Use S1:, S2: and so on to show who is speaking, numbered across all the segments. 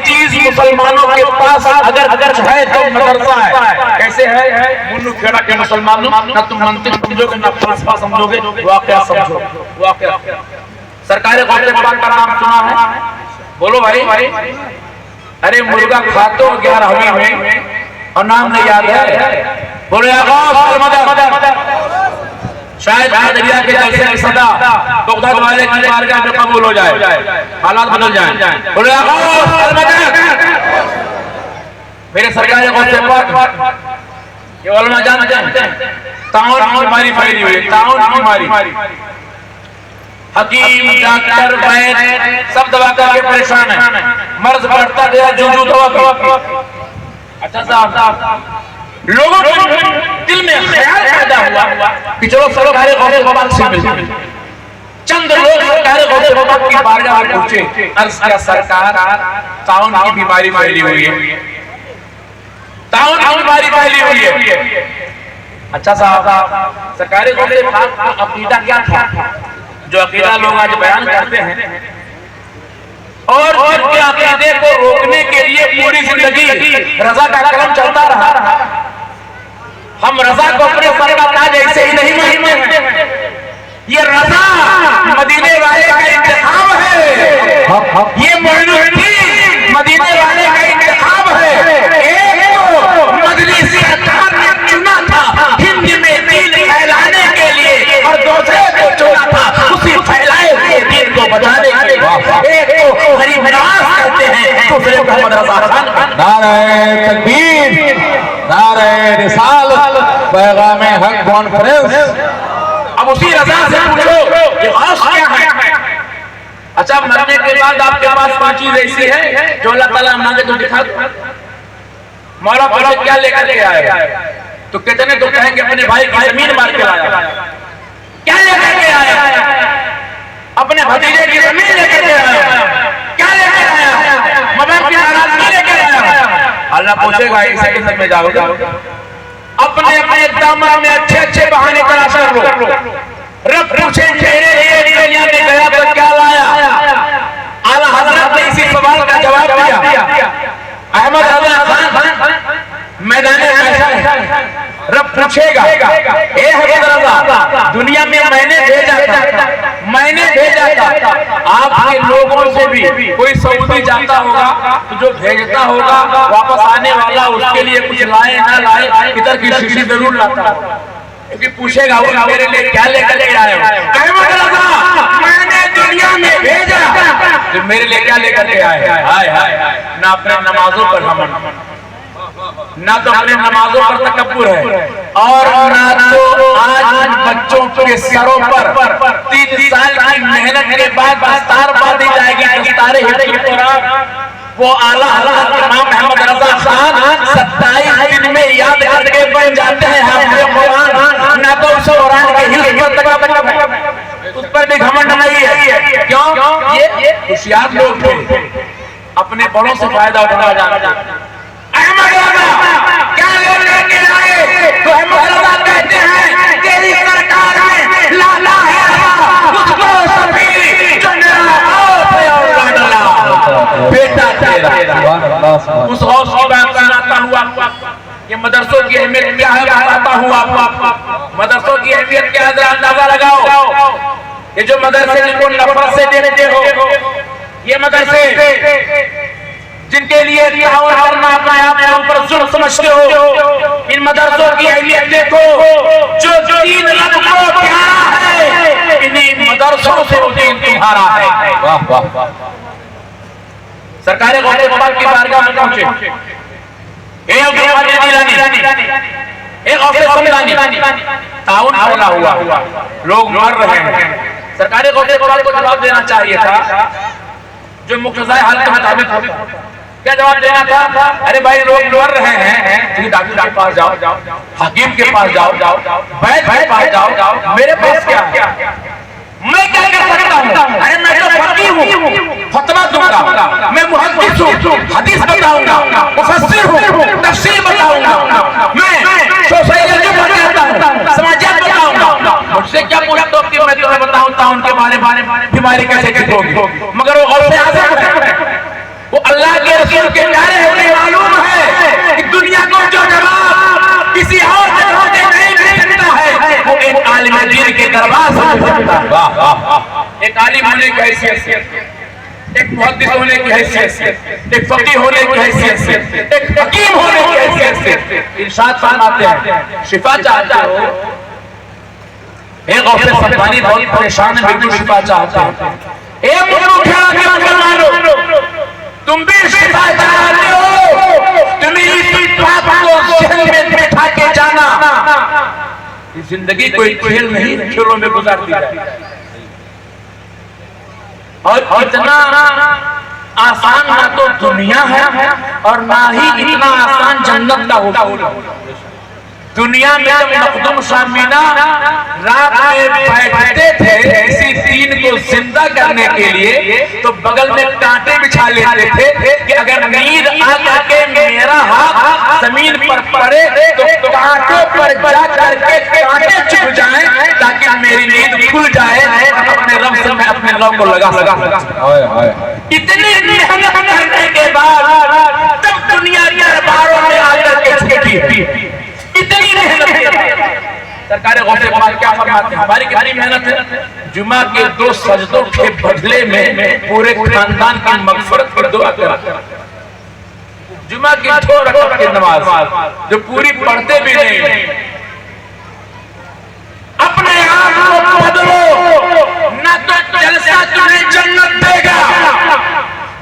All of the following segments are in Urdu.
S1: چیز مسلمانوں کے پاس اگر ہے تو مدرسہ ہے. کیسے ہے؟ منو کھیڑا کے مسلمانوں نہ تم منطق سمجھو گے نہ فلسفہ سمجھو گے, واقعہ سمجھو. واقعہ سرکار غوث پاک کا نام سنا ہے؟ بولو بھائی. ارے مرغا کھاتو 11ویں میں اور نام نہیں یاد ہے. بولو یا غوث المدد. شاید دریا کے جلسے کی صدا بغداد والے کی بارگاہ میں قبول ہو جائے, حالات بدل جائیں. بولو یا غوث المدد. میرے سرکار غوث پاک یہ علماء جانتے ہیں تعاون کی بیماری پھیلی ہوئی ہے. تعاون کی بیماری, حکیم ڈاکٹر وید سب دوا کر کے پریشان ہیں. مرض بڑھتا گیا جو دوا کی. اچھا صاحب لوگوں کو دل میں خیال پیدا ہوا کہ چلو سرکار غوث پاک سے ملتے. چند لوگ سرکار غوث پاک کی بارگاہ میں پہنچے. عرض کیا سرکار تعاون کی بیماری پھیلی ہوئی ہے. تعاون کی بیماری پھیلی ہوئی ہے. اچھا صاحب سرکار غوث پاک کا عقیدہ کیا تھا جو عقیدہ لوگ آج بیان کرتے ہیں, اور جن کے عقیدے کو روکنے کے لیے پوری زندگی رضا کا کلم چلتا رہا. ہم رضا کو اپنے سر کا تاج ایسے ہی نہیں مانتے ہیں. یہ رضا مدینے والے کا انتخاب ہے. یہ معین الدین مدینے والے کا انتخاب ہے. ایک کو مجلس اتحاد نے چنا تھا ہند میں دین پھیلانے کے لیے, اور دوسرے کو چنا تھا اسی پھیلائے ہوئے دین کو بچانے کے لیے. ایک کو غریب نواز کرتے ہیں, دوسرے کو محمد رضا خان.
S2: نعرہ تکبیر, نعرہ رسالت, پیغام حق کانفرنس.
S1: اب اسی رضا سے پوچھو یہ غوث کیا ہے؟ اچھا مرنے کے بعد آپ کے پاس 5 چیز ایسی ہے جو اللہ تعالیٰ مانگے تو دکھا دو. مولا پوچھے کیا لے کر کے آئے تو کتنے تو کہیں کہ اپنے بھائی کی زمین مار کے آیا. کیا لے کر کے آیا؟ اپنے بھتیجے کی زمین لے کر کے آیا. کیا لے کر آیا؟ مبارک کی ناراضگی لے کر آیا. اللہ پوچھے گا اسے کس میں جاؤ گا؟ اپنے دامن میں اچھے بہانے تلاش کر لو. رب پوچھے دنیا میں گیا تو کیا لایا؟ اعلیٰ حضرت نے اسی سوال کا جواب دیا. احمد رضا خان میدان محشر ہے. رب پوچھے گا اے احمد رضا دنیا میں میں نے بھیجا تھا آپ کے لوگوں سے بھی کوئی سعودی جاتا ہوگا تو جو بھیجتا ہوگا واپس آنے والا اس کے لیے کچھ لائے نہ لائے ادھر کی شیشی ضرور لاتا ہوگا, کیونکہ پوچھے گا وہ میرے لیے کیا لے کر کے آئے ہو. احمد رضا میں نے دنیا میں بھیجا تو میرے لیے کیا لے کر کے آئے. ہائے ہائے نہ اپنے نمازوں پر ہمن, نہ تو اپنے نمازوں پر تکبر ہے, اور نہ تو آج بچوں کے سروں پر 3 سال کی محنت کے بعد دستار باندھی جائے گی. دستار حفظ قرآن وہ اعلیٰ حضرت امام محمد رضا خان 27 دن میں یاد کر کے بن جاتے ہیں حافظ قرآن. نہ تو اس قرآن کے حفظ پر تکبر ہے, اس پر بھی گھمنڈ نہیں ہے. کیوں؟ یہ ہوشیار لوگ تھے, اپنے بڑوں سے فائدہ اٹھانا جانتے ہیں. احمد رضا کیا لے کے آئے تو احمد رضا کہتے ہیں تیری سرکار میں لالا ہے اس کو سبھی جو میرا غوث ہے اور لالا بیٹا تیرا. اس غوث کی بات بتاتا ہوا یہ مدرسوں کی اہمیت کیا ہے بتاتا ہوا. مدرسوں کی اہمیت کیا ہے اندازہ لگاؤ. یہ جو مدرسے جن کو نفرت سے دیتے ہو, یہ مدرسے جن کے لیے تعاون کرنا اپنے آپ کے اوپر ظلم سمجھتے ہو, ان مدرسوں کی اہمیت دیکھو. جو دین رب کو پیارا ہے انہی مدرسوں سے وہ دین تمہارا ہے.
S2: واہ واہ واہ.
S1: سرکار غوث پاک کی بارگاہ میں پہنچے. اے غوث جیلانی, اے غوث سمدانی, تعاون پھیلا ہوا, لوگ مر رہے ہیں. سرکار غوث پاک کو جواب دینا چاہیے تھا جو مقتضائے حال کے مطابق. کیا جواب دینا تھا؟ ارے بھائی لوگ مر رہے ہیں, ڈاکٹر کے پاس جاؤ, حکیم کے پاس جاؤ, وید کے پاس جاؤ, میرے پاس کیا ہے؟ میں کیا کر سکتا ہوں؟ ارے میں تو فقیہ ہوں, فتویٰ دوں گا, میں محدث ہوں, حدیث بتاؤں گا, مفسر ہوں, تفسیر بتاؤں گا, میں سوسائٹی بتاتا ہوں, سماجیات بتاؤں گا. مجھ سے کیا پوچھتے ہو کہ میں تمہیں بتاؤں تعاون کے بارے میں بیماری کیسے ٹھیک ہوگی؟ مگر وہ غوث اعظم ہے, وہ اللہ کے رسول کے پیارے انہیں معلوم ہے کہ دنیا کو جو جواب کسی اور جگہ سے نہیں مل سکتا ہے وہ ایک عالم دین کے دربار سے مل سکتا ہے. ایک عالم ہونے کی حیثیت سے، ایک محدث ہونے کی حیثیت سے، ایک فقیہ ہونے کی حیثیت سے، ایک حکیم ہونے کی حیثیت سے ارشاد فرماتے ہیں شفا چاہتے ہو. ایک غوث سبحانی بہت پریشان ہے، بالکل شفا چاہتے ہیں. ایک اٹھا کے مسلمانوں تم بھی شفا چاہتے ہو، تم اس بات کو ذہن میں بٹھا کے جانا زندگی کوئی کھیل نہیں، کھیلوں میں گزارتی ہے. اور اتنا آسان نہ تو دنیا ہے اور نہ ہی اتنا آسان جنت کا ہوگا. دنیا میں جب مخدوم شامینا رات میں بیٹھتے تھے کسی دین کو زندہ کرنے کے لیے تو بغل میں کانٹے بچھا لیتے تھے کہ اگر نیند آ کر کے میرا ہاتھ زمین پر پڑے تو کانٹوں پر جا کر کے کانٹے چھپ جائیں تاکہ میری نیند کھل جائے، اپنے رب سے میں اپنے رب کو لگا. اتنی محنت کرنے کے بعد جب دنیا درباروں میں آ کر کے چھٹی اتنی محنت. سرکار غوث پاک کیا فرماتے ہیں؟ ہماری کتنی محنت ہے. جمعہ کے 2 سجدوں کے بدلے میں پورے خاندان کی مغفرت کی دعا کرتے ہیں. جمعہ کی 2 رکعت کی نماز جو پوری پڑھتے بھی نہیں. اپنے آپ کو بدلو، نہ تو جلسہ تمہیں جنت دے گا،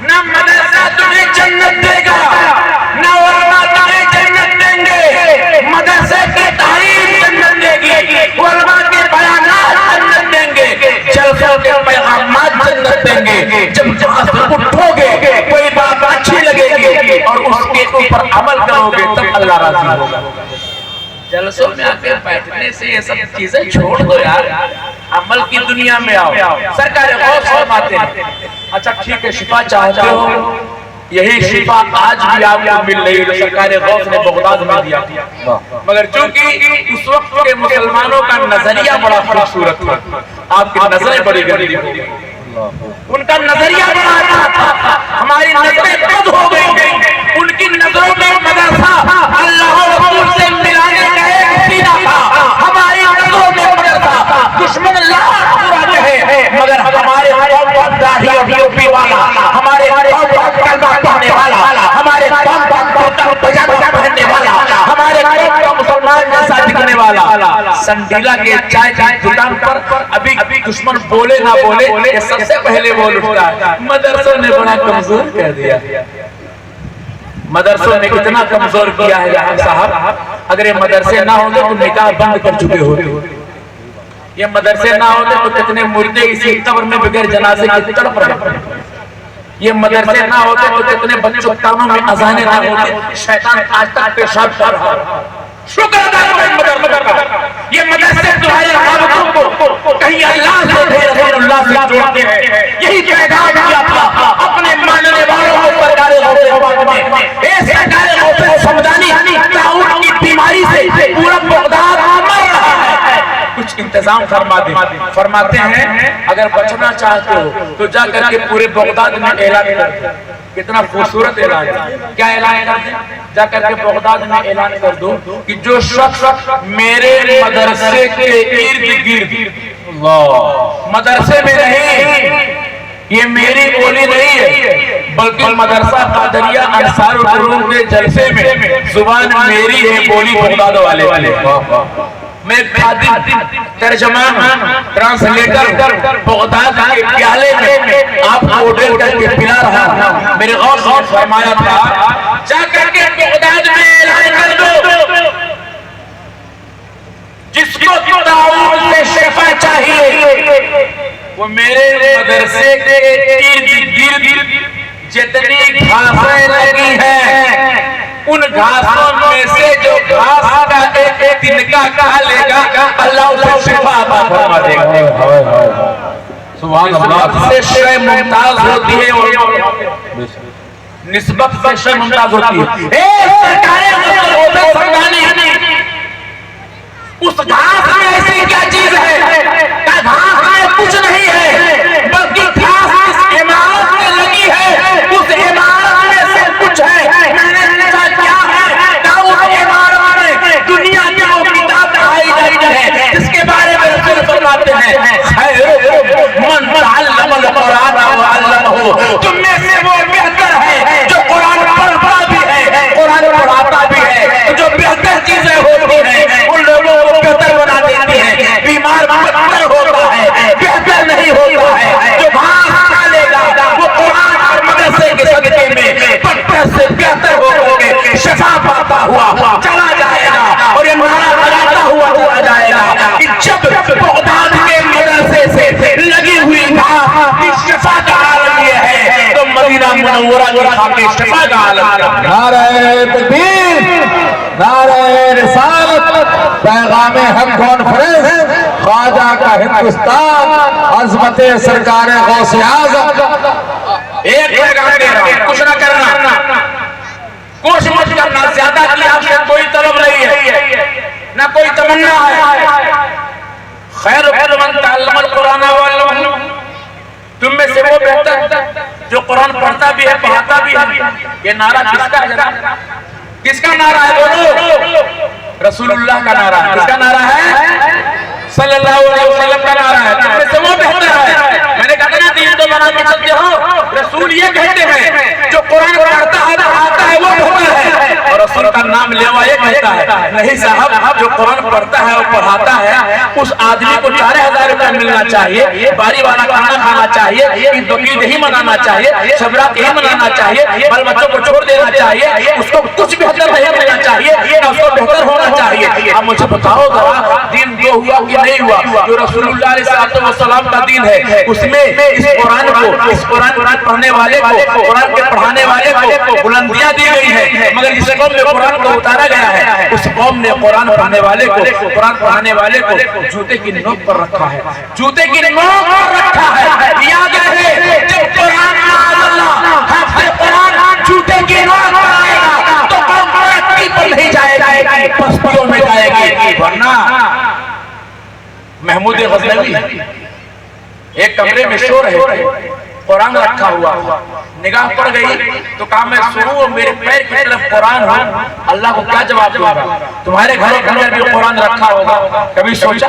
S1: نہ مدرسہ تمہیں جنت دے گا، نہ علماء تمہیں جنت دیں گے. مدرسے کی تعلیم جنت دے گی، علماء کے بیانات جنت دیں گے، جلسوں کے پیغامات جنت دیں گے. جب جہاں سے اٹھو گے کوئی بات اچھی لگے گی اور اس کے اوپر عمل کرو گے تب اللہ راضی ہوگا. جلسوں میں آ کے بیٹھنے سے یہ سب چیزیں چھوڑ دو یار، عمل کی دنیا میں آؤ. سرکار غوث فرماتے ہیں اچھا ٹھیک ہے شفا چاہتے ہو، یہی شفا آج بھی آپ کو مل رہی ہے. سرکار غوث نے بغداد میں دیا، مگر چونکہ اس وقت کے مسلمانوں کا نظریہ بڑا خوبصورت تھا، آپ کی نظریں بڑی گندی ہو گئی، ان کا نظریہ بڑا اچھا تھا، ہماری نظریں بد ہو گئی. ان کی نظروں میں مدرسہ اللہ اور رسول سے ملانے کا ایک سینہ تھا، ہماری نظروں میں مدرسہ دشمن اللہ پورا کہے مگر ہمارے قوم داڑھی اور ٹوپی والا، ہمارے قوم کلمہ پڑھنے والا، ہمارے قوم کرتا پجامہ پہننے والا، ہمارے قوم کا مسلمان جیسا دکھنے والا. سنڈیلا کے چائے کی دکان پر ابھی دشمن بولے نہ بولے یہ سب سے پہلے بول اٹھتا ہے. مدرسوں نے بڑا کمزور کر دیا، مدرسوں نے اتنا کمزور کیا ہے جہاں صاحب اگر یہ مدرسے نہ ہوتے تو نکاح بند کر چکے ہوتے. یہ مدرسے نہ ہوتے تو کتنے مردے اسی قبر میں بغیر جنازے کی تڑپ رہے. یہ مدرسے نہ ہوتے تو کتنے بچوں کانوں میں اذانیں نہ ہوتے، شیطان آج تک پیشاب کر رہا ہے. شکر ادا کرو مدرسے کا، یہ مدرسے تمہارے رابطوں کو کہیں اللہ سے رسول اللہ سے جوڑتے ہیں. یہی پیغام دیا تھا اپنے ماننے والوں کو سرکار غوث میں. اے سرکار غوث سمدانی طاعون کی بیماری سے پورا بغداد مر رہا ہے، کچھ انتظام فرما دیں. فرماتے ہیں اگر بچنا چاہتے ہو تو جا کر کے پورے بغداد میں اعلان کر دیں. کتنا خوبصورت اعلان ہے. کیا اعلان کر دیں؟ جا کر کے بغداد میں اعلان کر دو کہ جو شخص میرے مدرسے کے ارد گرد مدرسے میں نہیں، یہ میری بولی نہیں ہے بلکہ مدرسہ قادریہ انصار العلوم کے جلسے میں زبان میری ہے، بولی بغداد والے. میں خادم، ترجمان، ٹرانسلیٹر بغداد کے پیالے میں آپ کو آرڈر کر کے پلا رہا ہوں. میرے غوث نے فرمایا تھا جا کر کے بغداد میں اعلان کر دو جس کو طاعون سے شفا چاہیے وہ میرے مدرسے کے ارد گرد جتنی گھاسیں لگی ہیں ان گھاسوں میں سے جو گھاس کا ایک تنکا کھا لے گا اللہ اسے شفا عطا فرما دے گا.
S2: سبحان اللہ.
S1: سے شے ممتاز ہوتی ہے اور نسبت سے شے ممتاز ہوتی ہے. اے سرکار غوث سمدانی اس گھاس میں ایسی کیا چیز ہے کہ گھاس میں کچھ نہیں ہے بلکہ گھاس اس عمارت میں لگی ہے، اس عمارت کی خاک اجتماع کا عالم کریں۔
S2: نعرہ تکبیر، نعرہ رسالت، پیغام حق کانفرنس، خواجہ کا ہندوستان، عظمت سرکار غوث اعظم۔
S1: ایک پیغام دے رہا ہوں، کچھ نہ کرنا، کچھ مت کرنا، زیادہ کی آپ سے کوئی طلب نہیں ہے، نہ کوئی تمنا ہے۔ خیر من تعلم القرآن وعلمہ، تم میں سے وہ بہتر جو قرآن پڑھتا بھی ہے پڑھاتا بھی ہے۔ یہ نعرہ کس کا ہے؟ کس کا نعرہ ہے؟ بولو، رسول اللہ کا نعرہ ہے۔ کس کا نعرہ ہے؟ صلی اللہ علیہ وسلم کا نعرہ ہے۔ تم میں سے وہ بہتر ہے۔ میں نے کہا نا دین تو بنا کے چلتے ہو، رسول یہ کہتے ہیں جو قرآن پڑھتا ہے پڑھاتا ہے وہ بہتر ہے، اور رسول کا نام لیوا یہ کہتا ہے نہیں صاحب، جو قرآن پڑھتا ہے اور پڑھاتا ہے اس آدمی کو 4000 روپے ملنا چاہیے، باری والا کھانا کھانا چاہیے، عید بقرعید ہی منانا چاہیے، شب رات ہی منانا چاہیے، بال بچوں کو چھوڑ دینا چاہیے، اس کو کچھ بہتر نہیں ملنا چاہیے، اس کو بہتر ہونا چاہیے۔ اب مجھے بتاؤ ذرا دین جو ہوا کہ نہیں ہوا؟ جو رسول اللہ علیہ السلام کا دین ہے اس میں اس قرآن کو، اس قرآن پڑھنے والے کو، قرآن کے پڑھانے والے کو بلندیاں دی گئی ہیں، مگر جس قوم میں قرآن کو اتارا گیا ہے اس قوم نے قرآن پڑھنے والے کو، قرآن پڑھانے والے کو جوتے کی نوک پر رکھا ہے، جوتے کی نوک پر رکھا ہے۔ یاد رہے جب قرآن جوتے کی نوک پر آئے گا تو قوم ترقی پر نہیں جائے گی، پستیوں میں جائے گی۔ ورنہ محمود غزنوی ایک کمرے میں سو رہے تھے، قرآن رکھا ہوا، نگاہ پڑ گئی تو کہا میں سو اور میرے پیر کی طرف قرآن ہو، اللہ کو کیا جواب دوں گا؟ تمہارے گھروں کے اندر بھی قرآن رکھا ہوگا، کبھی سوچا؟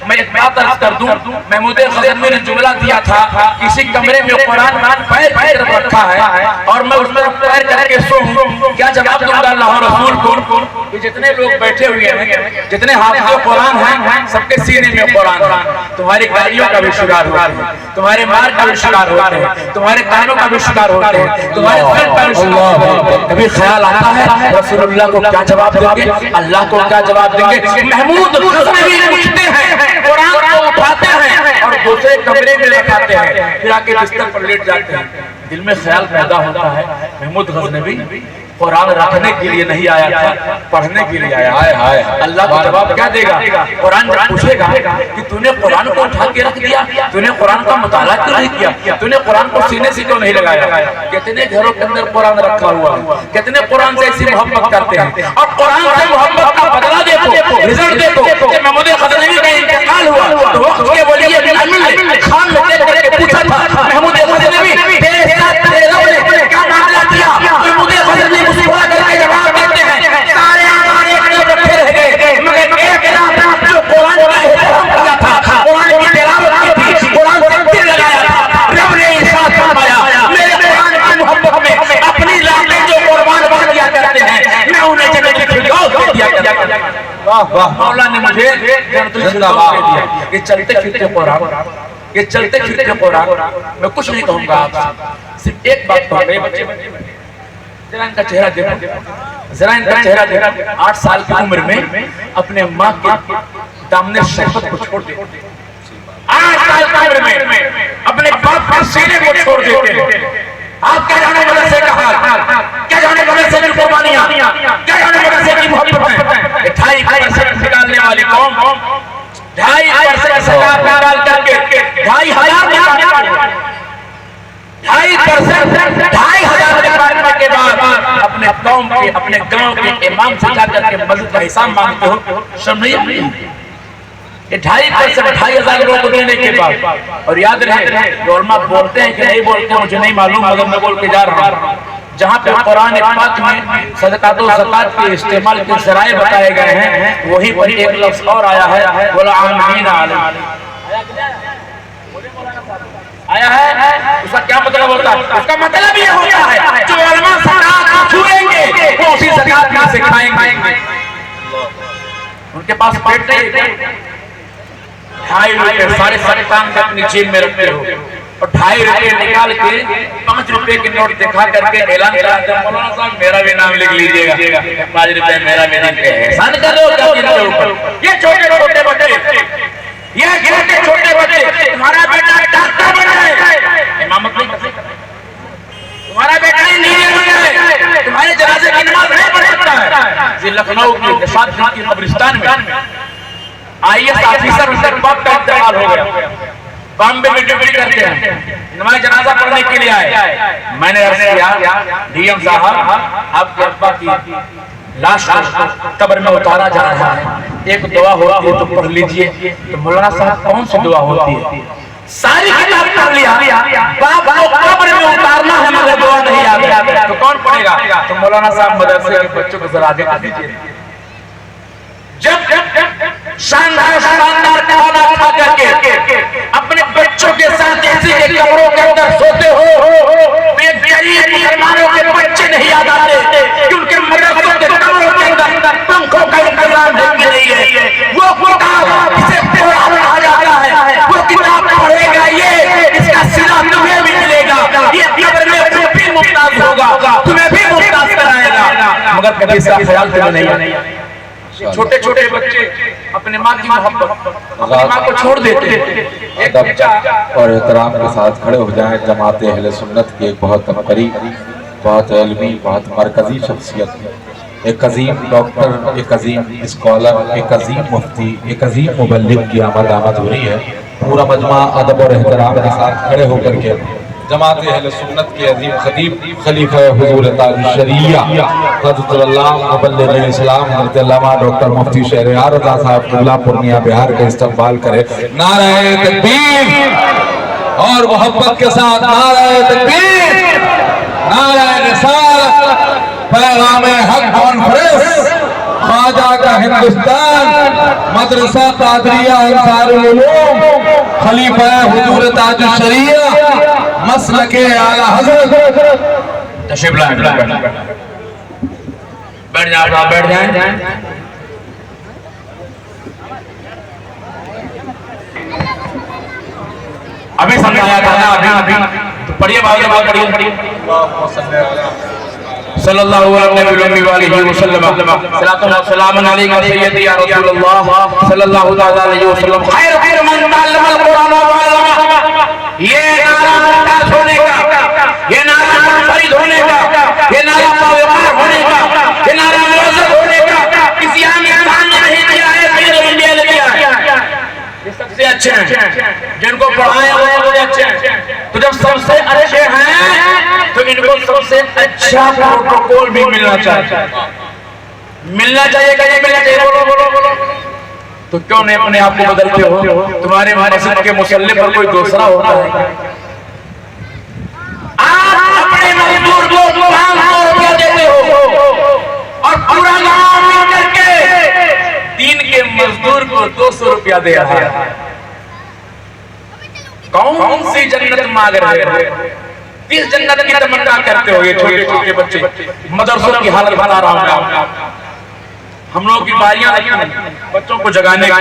S1: میں ایک بات عرض کر دوں، محمود غزنوی نے جملہ دیا تھا کسی کمرے میں قرآن پیر کی طرف رکھا ہے اور میں اس پر پیر کر کے سو ہوں، کیا جواب دوں گا اللہ اور رسول کو؟ کہ جتنے لوگ بیٹھے ہوئے ہیں، جتنے حافظ قرآن ہیں، سب کے سینے میں قرآن ہے، تمہاری گالیوں کا بھی شکار ہوتے ہیں، تمہارے مار کا بھی شکار ہوتے ہیں، تمہارے کانوں کا بھی شکار ہوتے ہیں، تمہارے سر کا بھی شکار ہوتے ہیں۔ کبھی خیال آتا ہے رسول اللہ کو کیا جواب دیں گے، اللہ کو کیا جواب دیں گے؟ محمود غزنوی پوچھتے ہیں، قرآن کو اٹھاتے ہیں اور دوسرے کمرے میں رکھاتے ہیں، پھر آ کے بستر پر لیٹ جاتے ہیں۔ دل میں خیال پیدا ہوتا ہے محمود غزنوی قرآن رکھنے کے لیے نہیں آیا تھا، پڑھنے کے لیے آیا ہے۔ اللہ کو جواب کیا دے گا؟ قرآن جب پوچھے گا کہ تو نے قرآن کو اٹھا کے رکھ دیا، تو نے قرآن کا مطالعہ کیوں نہیں کیا، تو نے قرآن کو سینے سے کیوں نہیں لگایا؟ کتنے گھروں کے اندر قرآن رکھا ہوا ہے، کتنے قرآن سے ایسی محبت کرتے ہیں، اور قرآن سے محبت کا بدلہ دیکھو، رزلٹ دیکھو۔ کہ محمود غزنوی کا انتقال ہوا تو وقت کے ولی بن نے خان میں دیکھ کر کے پوچھا تھا محمود غزنوی تیرے ساتھ تیرے رب نے کیا معاملہ کیا؟ محمود غزنوی مسلمان کر کے جواب دیتے ہیں سارے ہمارے ایک رکھے رہ گئے، مگر ایک رات جو قرآن کا احترام کیا تھا، قرآن کی تلاوت کی تھی، قرآن سے دل لگایا تھا، رب نے ارشاد فرمایا میرے قرآن کی محبت میں اپنی ذاتیں جو قربان کر دیا کرتے ہیں میں انہیں جنت کی فردوس دے دیا کرتا ہوں۔ مولا نے مجھے جنت کی فردوس دے دیا۔ یہ چلتے پھرتے قرآن، یہ چلتے پھرتے قرآن، میں کچھ نہیں کہوں گا آپ سے، صرف ایک بات کہوں گا، بچے ذرا ان کا چہرہ دیکھو، ذرا ان کا چہرہ دیکھو، 8 سال کی عمر میں اپنے ماں کے دامن شہوت کو چھوڑ دیتے ہیں، 8 سال کی عمر میں اپنے باپ کے سینے کو چھوڑ دیتے ہیں۔ آپ کیا جانے مدرسے کا حال، کیا جانے مدرسے کی قربانیاں، کیا جانے مدرسے کی محبت ہے۔ 2.5% نکالنے والی قوم 2.5% سرکار نکال کر کے 2,500 نکالنے 2,500 نکالنے کے بعد اپنے قوم کے، اپنے گاؤں کے امام سے جا کر کے مسجد کا حساب مانگتے ہو، شرم نہیں آتی؟ یہ 2.5% 2,500 لوگوں کو دینے کے بعد، اور یاد رہے علماء بولتے ہیں کہ نہیں بولتے مجھے نہیں معلوم، مگر میں بول کے جا رہا ہوں، جہاں پہ قرآن پاک میں صدقات و زکات کے استعمال کے ذرائع بتائے گئے ہیں، وہیں پر ایک لفظ اور آیا ہے وَالْعَامِلِينَ عَلَيْهِ، آیا ہے۔ اس کا کیا مطلب ہوتا ہے؟ اس کا مطلب یہ ہوتا ہے جو علماء زکات چھوڑیں گے وہ اسی زکات میں سے کھائیں گے، ان کے پاس پیٹ نہیں ہے، 2.5 روپے سارے کام اپنی جیب میں رکھتے ہو، اور 2.5 روپے نکال کے 5 روپے کے نوٹ دکھا کر کے اعلان کراتے ہیں مولانا صاحب میرا بھی نام لکھ لیجئے گا، 5 روپے میرا بھی نام ہے، احسان کرو کیا کے اوپر۔ یہ چھوٹے چھوٹے بچے، یہ چھوٹے بچے، تمہارا بیٹا ڈاکٹر بن جائے، امامت نہیں کر سکتا، تمہارا بیٹا ہی نہیں ہے، تمہارے جنازے کی نماز نہیں پڑھ سکتا ہے۔ یہ لکھنؤ کی نشاط خان کی قبرستان میں IAS آفیسر حسین باپ کا انتقال ہو گیا، بامبے میں ڈیوٹی کرتے ہیں، نماز جنازہ پڑھنے کے لیے آئے۔ میں نے عرض کیا ڈی ایم صاحب آپ کے ابا کی لاش قبر میں اتارا جا رہا ہے، ایک دعا ہوتی ہے تو پڑھ لیجئے۔ تو مولانا صاحب کون سی دعا ہوتی ہے؟ ساری کتاب پڑھ لیا، باپ کو قبر میں اتارنا ہے مگر دعا نہیں آتی، تو کون پڑھے گا؟ تو مولانا صاحب مدرسے کے بچوں کو ذرا آگے کر دیجئے۔ جب شاندار کھانا کھا کر کے اپنے بچوں کے ساتھ ایسی کے قبروں کے اندر سوتے ہو، ایک غریب مسلمانوں کے بچے نہیں یاد آتے کہ ان کے مدرسوں کے قبروں کے اندر پنکھوں کا انتظام نہیں ہے۔ وہ کتاب اسے قرآن کہا جاتا ہے، وہ کتاب پڑھے گا یہ، اس کا صلہ تمہیں بھی ملے گا، یہ قبر میں تم بھی ممتاز ہوگا، تمہیں بھی ممتاز کرائے گا، مگر کبھی اس کا خیال تمہیں نہیں ہے۔ چھوٹے چھوٹے بچے اپنے ماں کی محبت اپنی ماں کو چھوڑ دیتے ہیں۔
S2: ادب اور احترام کے ساتھ کھڑے ہو جائیں۔ جماعت اہل سنت کی ایک بہت قریب، بہت علمی، بہت مرکزی شخصیت، ایک عظیم ڈاکٹر، ایک عظیم اسکالر، ایک عظیم مفتی، ایک عظیم مبلغ کی آمد ہو رہی ہے۔ پورا مجمع ادب اور احترام کے ساتھ کھڑے ہو کر کے جماعت اہل سنت کے عظیم خطیب خلیفہ حضور تاج الشریعہ حضرت اللہ مبلغ اسلام حضرت علامہ ڈاکٹر مفتی شہریار رضا صاحب قبلہ پورنیہ بہار کا استقبال کرے۔ نعرہ تکبیر اور محبت کے ساتھ نعرہ تکبیر، نعرہ رسالت، پیغام حق کانفرنس، خواجہ کا ہندوستان، مدرسہ قادریہ انصار العلوم، خلیفہ حضور تاج الشریعہ، مسلک اعلیٰ حضرت۔
S1: تشریف لائیں، بیٹھ جائیں۔ ابھی سمجھایا تھا نا، ابھی تو پڑھیے بات پڑھیے۔ صلی اللہ علیہ وسلم، صلاۃ و سلام علیک سیدی یا رسول اللہ صلی اللہ علیہ وسلم، خیر من تعلم القرآن وعلمہ۔ یہ نعرہ ممتاز ہونے کا، یہ نعرہ منفرد ہونے کا، یہ نعرہ باوقار ہونے کا، یہ نعرہ معزز ہونے کا کسی عام انسان نے نہیں دیا ہے، پیر انڈیا نے دیا ہے۔ یہ سب سے اچھے ہیں، جن کو پڑھائے وہ سب سے اچھے ہیں۔ تو جب سب سے اچھے ہیں تو ان کو سب سے اچھا پروٹوکول بھی ملنا چاہیے۔ ملنا چاہیے کہ نہیں ملنا چاہیے؟ بولو۔ تو کیوں نہیں اپنے آپ کو بدلتے ہو؟ تمہارے مسجد کے مصلی پر کوئی دوسرا ہوتا ہے؟ آپ اپنے مزدور کو 500 روپیہ دیتے ہو اور پورا گاؤں مل کر کے دین کے مزدور کو 200 روپیہ دے رہا ہے۔ کون سی جنت مانگ رہے ہو؟ کس جنت کی تمنا کرتے ہو؟ یہ چھوٹے چھوٹے بچے، مدرسوں کی حالت بتا رہا ہوں۔ ہم لوگوں کی باریاں لگی ہیں بچوں کو جگانے کی،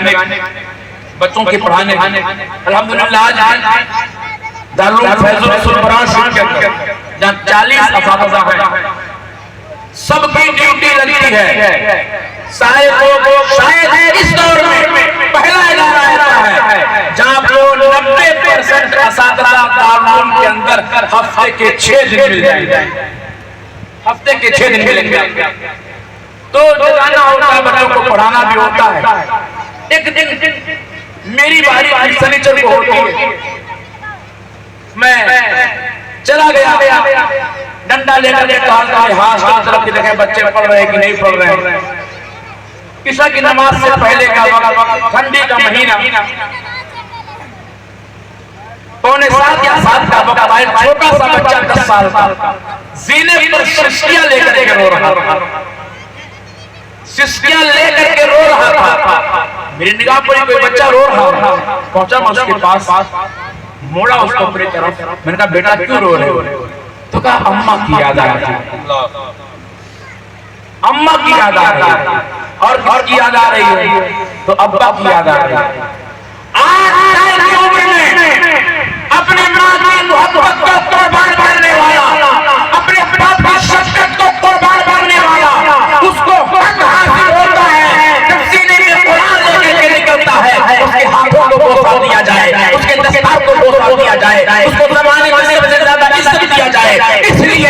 S1: بچوں کی پڑھانے کی۔ الحمدللہ آج دارالعلوم فیض الرسول برانچ کے اندر جہاں 40 اساتذہ ہیں، سب کی ڈیوٹی لگتی ہے۔ شاید اس دور میں پہلا ادارہ ایسا ہے جہاں پر 90% اساتذہ دارالعلوم کے اندر ہفتے کے 6 دن مل جائیں گے، ہفتے کے 6 دن ملیں گے۔ تو جانا ہوتا ہے، بچوں کو پڑھانا بھی ہوتا ہے۔ ایک دن میری باری سنیچر کو ہوتی ہے، میں چلا گیا، ڈنڈا لے کر کہا ہاتھ کی طرف کی دیکھیں بچے پڑھ رہے ہیں کہ نہیں پڑھ رہے ہیں۔ عشاء کی نماز سے پہلے کا وقت، ٹھنڈی کا مہینہ، 6:45 یا 7 کا وقت آئے، چھوٹا سا بچہ 10 سال کا زینے پر ششکیاں لے کر کے رو رہا تھا، ششکیاں لے کر کے رو رہا تھا۔ میری نگاہ پر کوئی بچہ رو رہا تھا، پہنچا میں اس کے پاس، موڑا اس کو اپنی طرف، میں نے کہا بیٹا کیوں رو رہے ہو؟ تو کہا اماں کی یاد آ رہی ہے، اماں کی یاد آ رہی ہے، اور گھر کی یاد آ رہی ہے تو ابا کی یاد آ رہی ہے۔ آج سال کی عمر میں اپنے ماں کی محبت کو قربان کرنے والا، اپنے باپ کی شفقت کو قربان کرنے والا، اس کو حق حاصل ہوتا ہے جب سینے میں قرآن لے کے نکلتا ہے، اس کے ہاتھوں کو بوسہ دیا جائے، اس کے دستار کو بوسہ دیا جائے، اس کو زمانے سے زیادہ عزت دیا جائے۔ اس لیے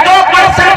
S1: 2%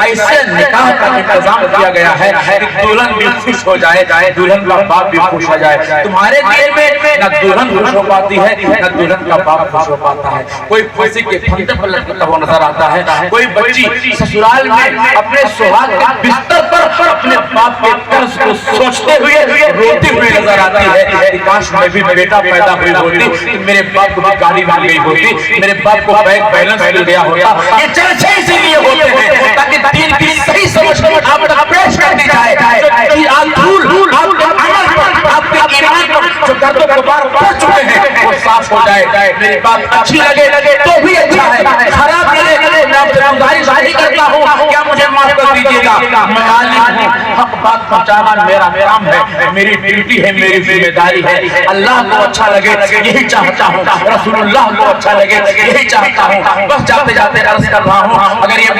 S1: ایسے نکاح کا انتظام کیا گیا ہے کہ دلہن بھی خوش ہو جائے، دلہن کا باپ بھی خوش ہو جائے۔ تمہارے دل میں نہ دلہن خوش ہو پاتی ہے نہ دلہن کا باپ خوش ہو پاتا ہے۔ کوئی پھانسی کے پھندے پر لٹکتا ہوا نظر آتا ہے، کوئی بچی سسرال میں اپنے سہاگ کے بستر پر اپنے باپ کے طرز کو سوچتے ہوئے روتی ہوئی نظر آتی ہے کہ کاش میں بھی بیٹا پیدا ہوئی ہوتی، میرے باپ کو بھی گاڑی مل گئی ہوتی، میرے باپ کو بینک بیلنس مل گیا ہوتا۔ یہ چرچے اسی لیے ہوتے ہیں تاکہ دین کی صحیح سمجھ آپ تک پیش کر دی جائے، آپ کے عمل پر، آپ کے ایمان پر جو گرد و غبار پڑ چکے ہیں وہ صاف ہو جائے۔ میری بات اچھی لگے تو بھی اچھا ہے، خراب لگے میں آپ سے گزارش نہیں کرتا ہوں، کیا مجھے معاف کر دیجیے گا۔ میں عالم ہوں، حق بات پہنچانا میرا کام ہے، میری ڈیوٹی ہے، میری ذمہ داری ہے۔ اللہ کو اچھا لگے یہی چاہتا ہوں، رسول اللہ کو اچھا لگے یہی چاہتا ہوں۔ بس جاتے جاتے عرض کر رہا ہوں، اگر یہ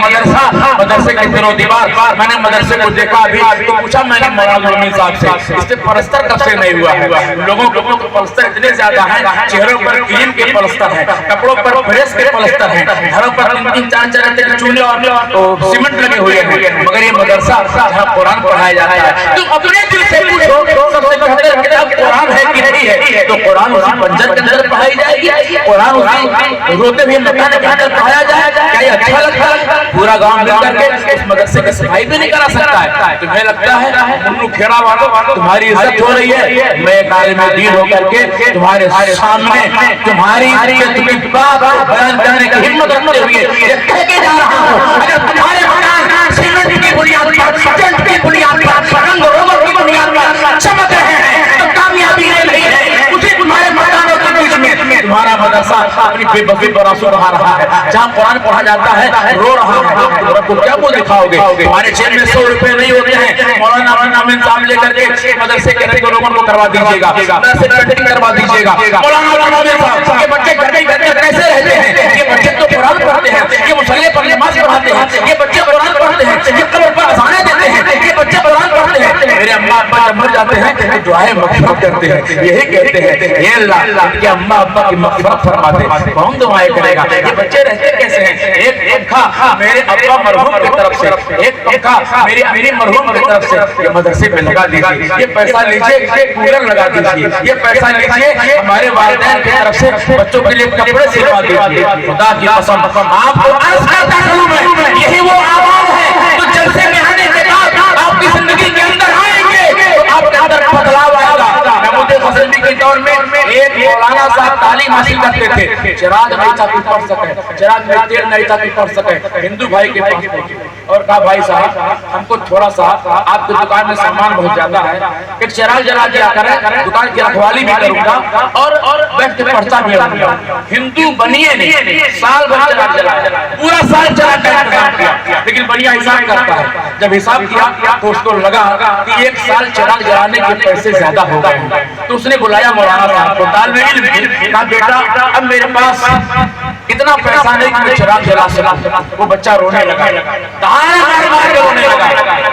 S1: مدرسے کے دنوں دیوار میں نے مدرسے کو دیکھا ابھی تو پوچھا میں نے مولانا امین صاحب سے، اس سے پلستر کب سے نہیں ہوا ہے؟ لوگوں کو پلستر اتنے زیادہ ہیں، چہروں پر کریم کے پلستر ہیں، کپڑوں پر پریس کے پلستر ہیں، گھروں پر 3-4 رہتے ہیں چولہے اور سیمنٹ لگے ہوئے ہیں، مگر یہ مدرسہ جہاں قرآن پڑھایا جاتا ہے تو اپنے دل سے پوچھو سب سے بہتر کتاب قرآن ہے کہ نہیں ہے؟ تو قرآن اسی پنجر کے اندر پڑھائی جائے گی، قرآن اسی روتے ہوئے مکان کے اندر پڑھایا جائے، کیا یہ اچھا لگتا ہے؟ پورا گاؤں مل کر کے اس مدرسے کی صفائی بھی نہیں کرا سکتا ہے؟ تمہیں لگتا ہے منو کھیڑا والوں تمہاری عزت ہو رہی ہے؟ میں ایک عالم دین ہو کر کے تمہارے سامنے تمہاری بات بیان کرنے کی ہمت رکھتے ہوئے یہ کہہ کے جا رہا ہوں، اگر تمہارے مکان سیمنٹ کی بنیاد پر، سیمنٹ کی بنیاد پر، رنگ و روغن کی بنیاد پر چمک رہے ہیں تو کامیابی نہیں ہے۔ اسی تمہارے مکانوں کے بیچ میں تمہارا مدرسہ اپنی بے بسی پر آنسو بہا رہا ہے، جہاں قرآن پڑھا جاتا ہے رو رہا ہے، رب کو کیا وہ دکھاؤ گے؟ تمہارے جیب میں 100 روپے نہیں ہوتے ہیں، مولانا امین صاحب لے کر کے مدرسے کے رنگ و روغن کو کروا دیجیے گا، مدرسے پینٹنگ کروا دیجیے گا۔ مولانا امین صاحب، یہ بچے گھر میں کیسے رہتے ہیں؟ یہ بچے تو قرآن پڑھتے ہیں، یہ مصلی پر نماز پڑھاتے ہیں، یہ بچے قرآن پڑھتے ہیں، یہ قبر پر اذانیں دیتے ہیں، یہ بچے قرآن پڑھتے ہیں۔ میرے اماں ابا جب مر جاتے ہیں دعائیں مغفرت کرتے ہیں، یہی کہتے ہیں اے اللہ کہ اماں ابا کی مغفرت فرما دے، کون دعائیں کرے گا؟ یہ بچے رہتے کیسے ہیں؟ ایک پنکھا میرے ابا مرحوم کی طرف سے، ایک پنکھا میری امی مرحوم کی طرف سے یہ مدرسے میں لگا دیجیے، یہ پیسہ لیجیے کولر لگا دیجیے، یہ پیسہ لیجیے ہمارے والدین کی طرف سے بچوں کے لیے کپڑے سلوا دیجیے۔ خدا کی قسم آپ کو عرض کرتا ہوں یہی وہ آواز ہے تو جلسے میں آنے کے بعد آپ کی زندگی کے اندر آئیں گے تو آپ کے اندر بدلاؤ آئے گا۔ محمود غزنوی کے دور میں ایک مولانا صاحب تعلیم حاصل کرتے تھے، چراغ نہیں تھا کہ پڑھ سکے، چراغ میں تیل نہیں تھا کہ پڑھ سکے، ہندو بھائی کے پاس پہنچے اور کہا بھائی صاحب ہم کو تھوڑا سا آپ کی دکان میں سامان بہت زیادہ ہے، ایک چراغ جلا دیا کریں، دکان کی رکھوالی بھی کروں گا اور بیٹھ کے پڑھتا بھی رہوں گا۔ ہندو بنیے نہیں، سال بھر چراغ جلایا، پورا سال چراغ کا انتظام کیا، لیکن بڑھیا حساب کرتا ہے۔ جب حساب کیا تو اس کو لگا کہ 1 سال چراغ جلانے کے پیسے زیادہ ہو گئے، تو اس نے بلایا مولانا صاحب کو، طالب علم کی، کہا بیٹا اب میرے پاس اتنا پیسہ نہیں کہ میں چراغ جلا سکوں۔ وہ بچہ رونے لگا، مار کے رونے لگا۔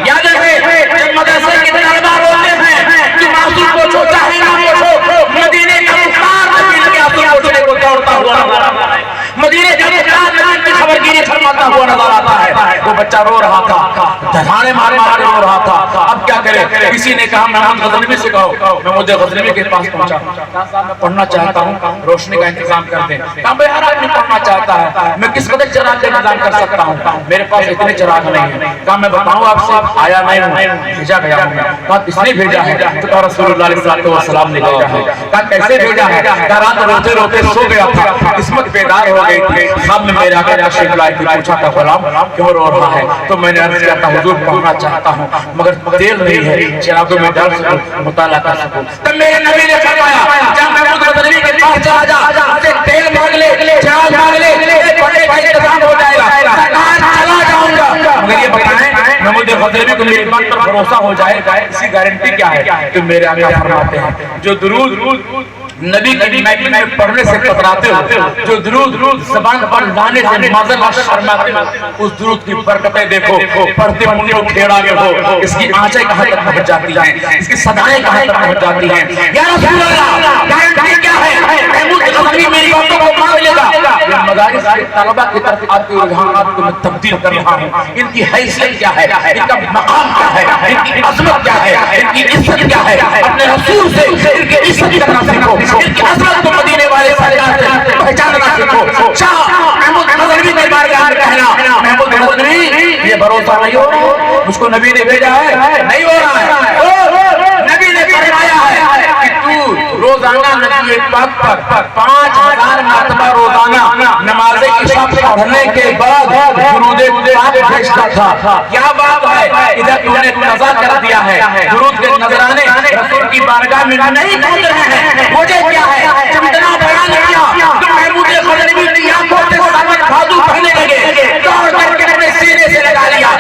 S1: یاد رکھے جب مدرسے کے طلباء روتے ہیں تو معصوم کو چھوٹا ہے نہ پوچھو، مدینے کا مختار نبی لگے معصوم پوچھنے کو دوڑتا ہوا نظر آتا ہے، مدینے کا مختار نبی کی خبر گیری فرماتا ہوا نظر آتا ہے۔ وہ بچہ رو رہا تھا، دھانے مار مار رو رہا تھا، اب کیا کرے؟ کسی نے کہا محمود غزنوی سے کہو۔ محمود غزنوی کے پاس پہنچا، کہا صاحب میں پڑھنا چاہتا ہوں، روشنی کا انتظام کر دیں۔ کہا بھائی ہر آدمی پڑھنا چاہتا ہے، میں کس قدر چراغ کا انتظام کر سکتا ہوں؟ میرے پاس اتنے چراغ نہیں ہیں۔ کہا میں بتاؤں آپ سے آیا نہیں ہوں، بھیجا گیا ہوں۔ کہا کس نے بھیجا ہے؟ تو کہا رسول اللہ علیہ السلام نے بھیجا ہے۔ کہا کیسے بھیجا ہے؟ کہا رات روتے روتے سو گیا تھا، قسمت بیدار ہو گئی تھی، خواب میں میرے آقا تشریف لائے تھے، پوچھا تھا غلام کیوں رو رہا ہے؟ تو میں نے عرض کیا تھا حضور پڑھنا چاہتا ہوں مگر تیل نہیں ہے، چراغوں میں ڈال سکوں، مطالعہ کر سکوں۔ تب میرے نبی نے فرمایا جب محمود غزنوی کے پاس چلا جا، اسے تیل مانگ لے، چراغ مانگ لے، پڑھنے کا انتظام ہو جائے گا۔ چلا جاؤں گا، مگر یہ بتائیں محمود غزنوی کو میری بات پر بھروسہ ہو جائے گا، اس کی گارنٹی کیا ہے؟ تو میرے آقا فرماتے ہیں جو درود نبی کی محفل میں پڑھنے سے کتراتے ہو، جو درود زبان پر لانے سے معذر اور شرماتے ہو، اس درود کی برکتیں دیکھو، پڑھتے منو کھیڑا گے ہو، اس کی آنچیں کہاں تک پہنچ جاتی ہیں، اس کی صدائیں کہاں تک پہنچ جاتی ہیں۔ یا رسول اللہ گارنٹی کیا ہے؟ محمود غزنوی میری باتوں کو مان لے گا۔ یہ مدارس کے طلبہ کی طرف آپ کے رجحانات کو میں تبدیل کر رہا ہوں. ان کی حیثیت کیا ہے, ان کا مقام کیا ہے, ان کی عظمت کیا ہے, ان کی عزت کیا ہے. اپنے رسول سے ان کی عزت کرنا سیکھو, ان کی عظمت کو مدینے والے سرکار سے پہچاننا سیکھو. شاہ محمود غزنوی کے بارگاہ میں کہنا, محمود غزنوی یہ بھروسہ نہیں ہو رہا, مجھ کو نبی نے بھیجا ہے, نہیں ہو رہا ہے. نبی نے فرمایا ہے کہ تو روزانہ نبی پاک پر 5000 مرتبہ روزانہ نماز عشاء پڑھنے کے بعد درود پاک بھیجتا تھا. کیا بات ہے, ادھر تو نے قضا کر دیا ہے, درود کے نذرانے رسول کی بارگاہ میں نہیں پہنچ رہے ہیں. مجھے کیا ہے, جب اتنا بیان کیا تو محمود غزنوی کی آنکھوں سے ثابت بازو بہنے لگے, دوڑ کر کے اپنے سینے سے لگا لیا.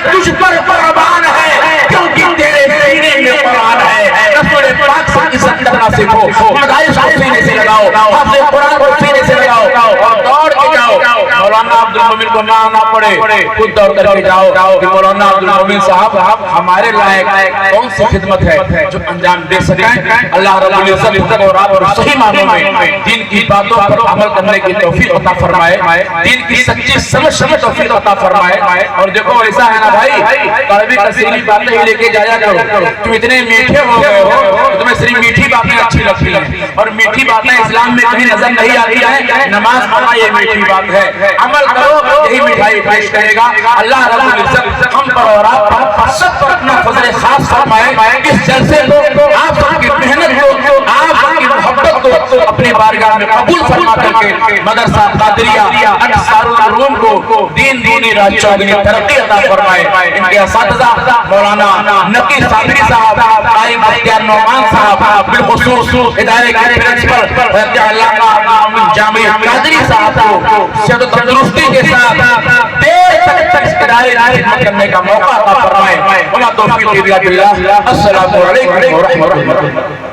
S1: تجھ پر قربان ہے کیونکہ تیرے سینے میں قرآن ہے. رسول پاک سے عزت کرنا سیکھو, مدارس کو سینے سے لگاؤ, حافظ قرآن کو سینے سے لگاؤ اور دوڑ کے جاؤ. مولانا عبد المومن کو نہ آنا پڑے, خود دوڑ کر کے جاؤ کہ مولانا عبد المومن صاحب ہمارے لائق کون سی خدمت ہے جو انجام دے سکیں. اللہ رب العزت اور آپ اور صحیح معنوں میں دین کی باتوں پر عمل کرنے کی توفیق عطا فرمائے, دین کی سچی سمجھ توفیق عطا فرمائے. اور دیکھو ایسا ہے نا بھائی, کڑوی کثیری باتیں ہی لے کے جایا کرو. تم اتنے میٹھے ہو گئے ہو, تمہیں صرف میٹھی باتیں اچھی لگتی ہیں, اور میٹھی باتیں اسلام میں کہیں نظر نہیں آتی ہیں. نماز پڑھنا یہ میٹھی بات ہے, عمل کرو یہی مٹھائی پیش کرے گا. اللہ رب العزت ہم پر اور آپ پر سب پر اپنا فضل خاص فرمائے. اس جلسے کو آپ سب کی محنت کو, آپ سب کی محبت کو اپنی بارگاہ میں قبول فرما کر کے مدرسہ قادریہ انصار العلوم کو دین دینی راہ چوگنی ترقی عطا فرمائے. ان کے اساتذہ مولانا نقی صابری صاحب, قائم اختیار نعمان صاحب, بالخصوص ادارے کے پرنسپل علامہ جامعہ قادری صاحب کو صحت و تندرستی کے ساتھ دیر تک اس ادارے کی خدمت کرنے کا موقع عطا فرمائے. وما توفیقی الا باللہ. السلام علیکم ورحمۃ اللہ.